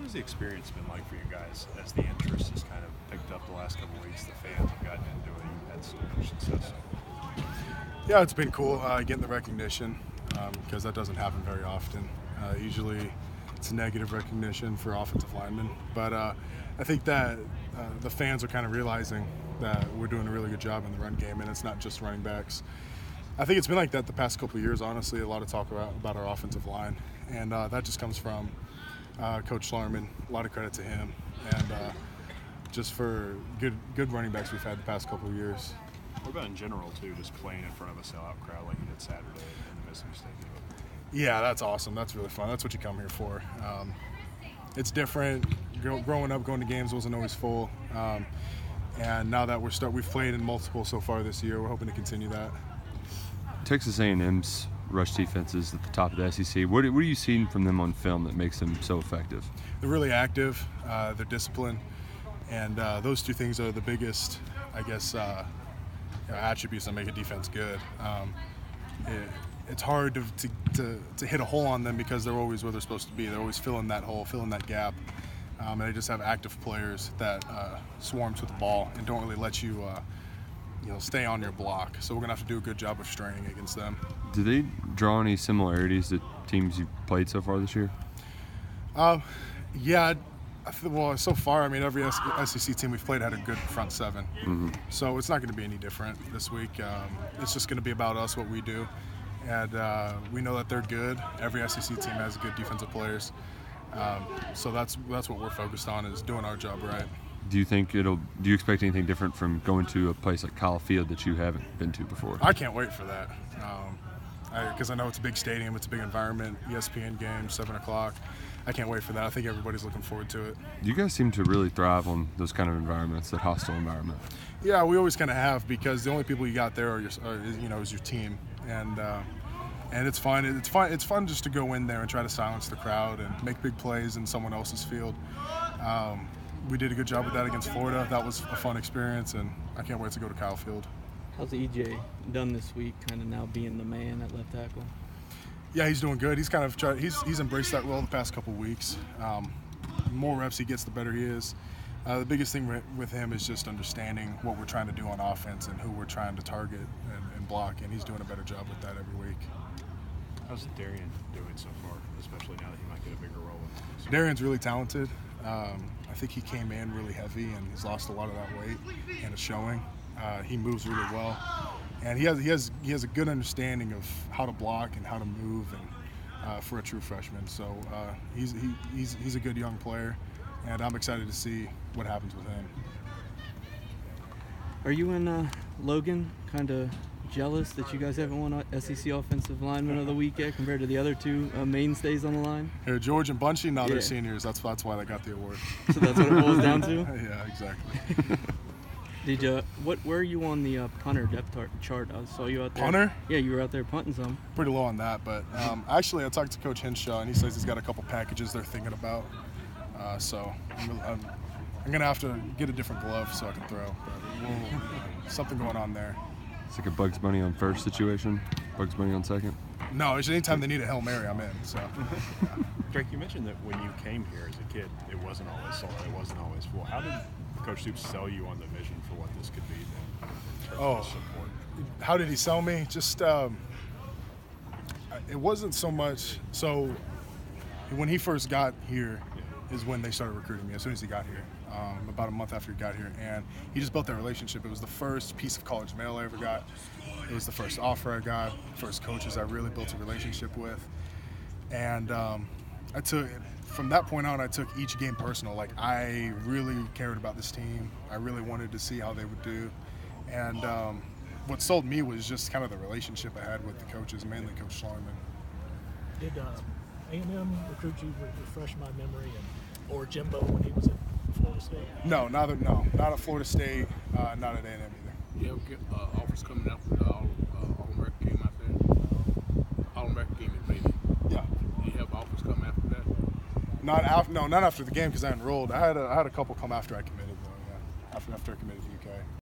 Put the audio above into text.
has the experience been like for you guys as the interest has kind of picked up the last couple of weeks? The fans have gotten into it. You've had so much success. Yeah, it's been cool getting the recognition because that doesn't happen very often. Usually it's negative recognition for offensive linemen. But I think that the fans are kind of realizing that we're doing a really good job in the run game, and it's not just running backs. I think it's been like that the past couple of years, honestly, a lot of talk about our offensive line. And that just comes from Coach Schlarman. A lot of credit to him. And just for good running backs we've had the past couple of years. What about in general, too, just playing in front of a sellout crowd like you did Saturday in the Mississippi State game? Yeah, that's awesome. That's really fun. That's what you come here for. It's different. Growing up, going to games wasn't always full. And now that we've played in multiple so far this year, we're hoping to continue that. Texas A&M's rush defense is at the top of the SEC. What are you seeing from them on film that makes them so effective? They're really active. They're disciplined. And those two things are the biggest, I guess, attributes that make a defense good. It's hard to hit a hole on them because they're always where they're supposed to be. They're always filling that hole, filling that gap. And they just have active players that swarm to the ball and don't really let you stay on your block. So we're going to have to do a good job of straining against them. Do they draw any similarities to teams you've played so far this year? Yeah. Well, so far, I mean, every SEC team we've played had a good front seven. Mm-hmm. So it's not going to be any different this week. It's just going to be about us, what we do. And we know that they're good. Every SEC team has good defensive players. So that's what we're focused on, is doing our job right. Do you expect anything different from going to a place like Kyle Field that you haven't been to before? I can't wait for that. Because I know it's a big stadium, it's a big environment, ESPN game, 7 o'clock. I can't wait for that. I think everybody's looking forward to it. You guys seem to really thrive on those kind of environments, that hostile environment. Yeah, we always kind of have, because the only people you got there is your team, and it's fun. It's fun just to go in there and try to silence the crowd and make big plays in someone else's field. We did a good job with that against Florida. That was a fun experience, and I can't wait to go to Kyle Field. How's EJ done this week, kind of now being the man at left tackle? Yeah, he's doing good. He's kind of he's embraced that role the past couple of weeks. The more reps he gets, the better he is. The biggest thing with him is just understanding what we're trying to do on offense and who we're trying to target and block, and he's doing a better job with that every week. How's Darian doing so far, especially now that he might get a bigger role? Darian's really talented. I think he came in really heavy and he's lost a lot of that weight, and it's showing. He moves really well, and he has a good understanding of how to block and how to move, and for a true freshman. So he's a good young player, and I'm excited to see what happens with him. Are you and Logan kind of jealous that you guys haven't won SEC Offensive Lineman of the Week yet compared to the other two mainstays on the line? Here, George and Bunchy, now they're seniors. That's why they got the award. So that's what it boils down to? Yeah, exactly. Did you? Where are you on the punter depth chart? I saw you out there. Punter? Yeah, you were out there punting some. Pretty low on that, but actually I talked to Coach Henshaw, and he says he's got a couple packages they're thinking about. So I'm going to have to get a different glove so I can throw. But something going on there. It's like a Bugs Bunny on first situation, Bugs Bunny on second? No, it's anytime they need a Hail Mary, I'm in. So. Yeah. Drake, you mentioned that when you came here as a kid, it wasn't always sold, it wasn't always full. How did Coach Stoops sell you on the vision for what this could be then, in terms of support? How did he sell me? Just it wasn't so much. So when he first got here is when they started recruiting me, as soon as he got here. About a month after he got here, and he just built that relationship. It was the first piece of college mail I ever got. It was the first offer I got, first coaches I really built a relationship with. And from that point on, I took each game personal. Like, I really cared about this team. I really wanted to see how they would do. And what sold me was just kind of the relationship I had with the coaches, mainly Coach Schlarman. Did A&M recruit you, refresh my memory, or Jimbo when he was at Florida State? No, not at Florida State, not at A&M either. You ever get offers coming out for the All-American game out there? All-American game in Brady. Yeah. Do you have offers come after that? Not after the game because I enrolled. I had a couple come after I committed though. Yeah, after I committed.